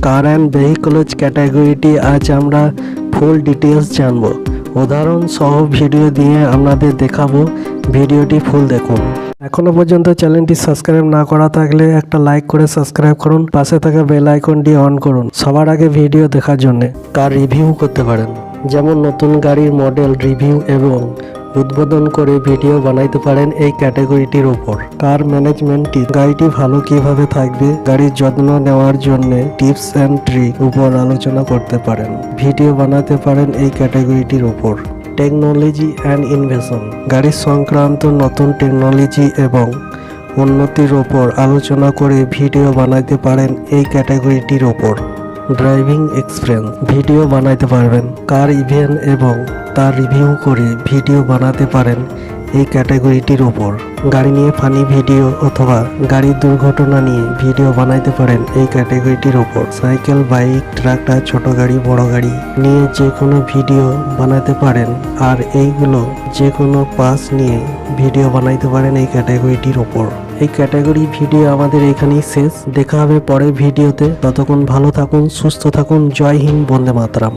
Car and vehicles ক্যাটাগরিটি আজ আমরা full details জানবো। উদাহরণ সহ ভিডিও দিয়ে আপনাদের দেখাবো, ভিডিওটি ফুল দেখুন। এখনো পর্যন্ত চ্যানেলটি সাবস্ক্রাইব না করা থাকলে একটা লাইক করে সাবস্ক্রাইব করুন, পাশে থাকা বেল আইকনটি অন করুন সবার আগে ভিডিও দেখার জন্য। কার রিভিউ করতে পারেন, যেমন নতুন গাড়ির মডেল রিভিউ এবং উদ্বোধন করে ভিডিও বানাইতে পারেন এই ক্যাটাগরিটির উপর। কার ম্যানেজমেন্ট, গাড়িটি ভালো কিভাবে থাকবে, গাড়ির যত্ন নেওয়ার জন্য টিপস অ্যান্ড ট্রিক উপর আলোচনা করতে পারেন, ভিডিও বানাতে পারেন এই ক্যাটাগরিটির উপর। টেকনোলজি অ্যান্ড ইনোভেশন, গাড়ির সংক্রান্ত নতুন টেকনোলজি এবং উন্নতির ওপর আলোচনা করে ভিডিও বানাইতে পারেন এই ক্যাটাগরিটির ওপর। ড্রাইভিং এক্সপিরিয়েন্স, ভিডিও বানাইতে পারবেন। কার ইভেন্ট এবং তার রিভিউ করে ভিডিও বানাতে পারেন এই ক্যাটাগরিটির ওপর। গাড়ি নিয়ে ফানি ভিডিও অথবা গাড়ির দুর্ঘটনা নিয়ে ভিডিও বানাইতে পারেন এই ক্যাটাগরিটির ওপর। সাইকেল, বাইক, ট্রাক্টর, ছোট গাড়ি, বড় গাড়ি নিয়ে যে কোনো ভিডিও বানাতে পারেন, আর এইগুলো যে কোনো পাস নিয়ে ভিডিও বানাইতে পারেন এই ক্যাটাগরিটির ওপর। এই ক্যাটাগরি ভিডিও আমাদের এখানেই শেষ। দেখা হবে পরের ভিডিওতে। ততক্ষণ ভালো থাকুন, সুস্থ থাকুন। জয় হিন্দ, বন্দে মাতরম।